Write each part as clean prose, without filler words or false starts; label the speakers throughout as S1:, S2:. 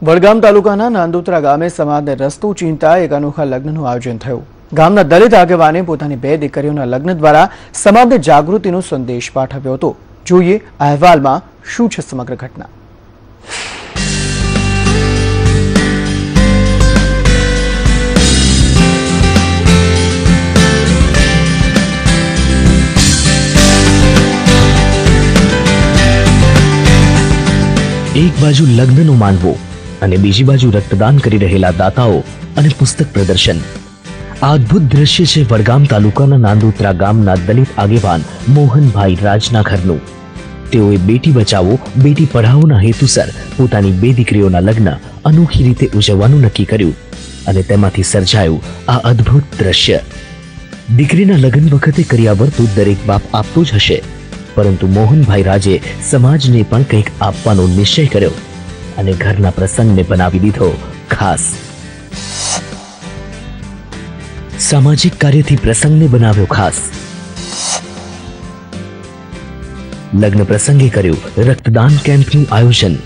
S1: વડગામ તાલુકાના નાંદોત્રા ગામે સમાજને રસ્તો ચીંધતા એક અનોખા લગ્નનું આયોજન થયું। ગામના દલિત આગેવાને પોતાની 2 દીકરીઓના લગ્ન દ્વારા સમાજને જાગૃતિનો સંદેશ પાઠવ્યો હતો। જોઈએ આ અહેવાલમાં શું છે સમગ્ર ઘટના।
S2: एक बाजू लग्नનો मानवो અને બીજી બાજુ રક્તદાન કરી રહેલા દાતાઓ અને પુસ્તક પ્રદર્શન। આ અદ્ભુત દ્રશ્ય છે વડગામ તાલુકાના નાંદોત્રા ગામના દલિત આગેવાન મોહનભાઈ રાજના ઘરનું। તેઓએ બેટી બચાવો બેટી પઢાઓના હેતુસર પોતાની 2 દીકરીઓના લગ્ન અનોખી રીતે ઉજવવાનું નક્કી કર્યું અને તેમાંથી સર્જાયું આ અદ્ભુત દ્રશ્ય। દીકરીના લગ્ન વખતે કર્યાવર તો દરેક બાપ આપતો જ હશે, પરંતુ મોહનભાઈ રાજે સમાજને પણ કંઈક આપવાનો નિશ્ચય કર્યો અને ઘરના પ્રસંગને બનાવી દીધો ખાસ। સામાજિક કાર્યથી પ્રસંગને બનાવ્યો ખાસ। લગ્ન પ્રસંગે કર્યું રક્તદાન કેમ્પનું આયોજન।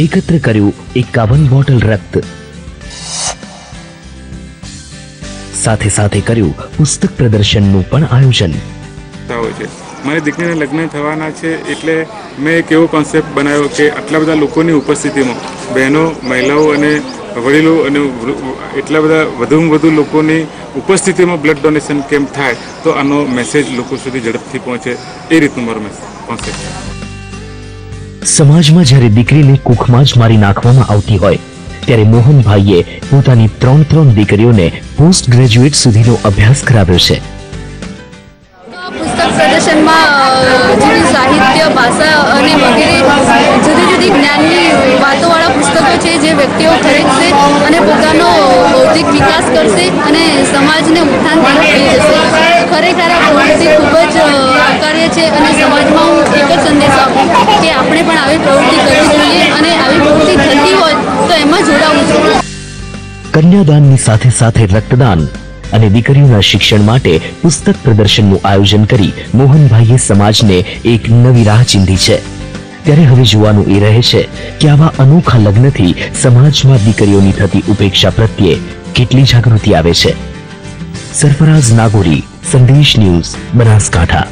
S2: એકત્ર કર્યું 51 બોટલ રક્ત। સાથે સાથે કર્યું પુસ્તક પ્રદર્શનનું પણ આયોજન।
S3: મારી દીકરીના લગ્ન થવાના છે એટલે મેં એક એવો કોન્સેપ્ટ બનાવ્યો કે આટલા બધા લોકોની ઉપસ્થિતિમાં બહેનો, મહિલાઓ અને વડીલો અને એટલા બધા વધુમાં વધુ લોકોની ઉપસ્થિતિમાં બ્લડ ડોનેશન કેમ્પ થાય તો આનો મેસેજ લોકો સુધી ઝડપથી પહોંચે, એ રીતનું મારો કોન્સેપ્ટ છે।
S2: સમાજમાં જ્યારે દીકરીને કુખમાં જ મારી નાખવામાં આવતી હોય ત્યારે મોહનભાઈએ પોતાની 3 દીકરીઓને પોસ્ટ ગ્રેજ્યુએટ સુધીનો અભ્યાસ કરાવ્યો છે।
S4: પુસ્તક પ્રદર્શનમાં જુદી સાહિત્ય, ભાષા અને વગેરે જુદી જુદી જ્ઞાનની વાતોવાળા પુસ્તકો છે જે વ્યક્તિઓ ખરીદશે અને પોતાનો બૌદ્ધિક વિકાસ કરશે અને સમાજને ઉત્થાન તરફ લઈ જશે। ખરેખર આ પ્રવૃત્તિ ખૂબ જ આવકાર્ય છે અને સમાજમાં હું એક જ સંદેશ આપું કે આપણે પણ આવી પ્રવૃત્તિ કરવી જોઈએ અને આવી પ્રવૃત્તિ થતી હોય તો એમાં જોડાવું જોઈએ।
S2: કન્યાદાનની સાથે સાથે રક્તદાન અને દીકરીઓના શિક્ષણ માટે પુસ્તક પ્રદર્શનનું આયોજન કરી મોહનભાઈએ સમાજને એક નવી રાહ ચીંધી છે। ત્યારે હવે જોવાનું એ રહે છે કે આવા અનોખા લગ્નથી સમાજમાં દીકરીઓની થતી ઉપેક્ષા પ્રત્યે કેટલી જાગૃતિ આવે છે। સરફરાઝ નાગોરી, સંદેશ ન્યૂઝ, બનાસકાંઠા।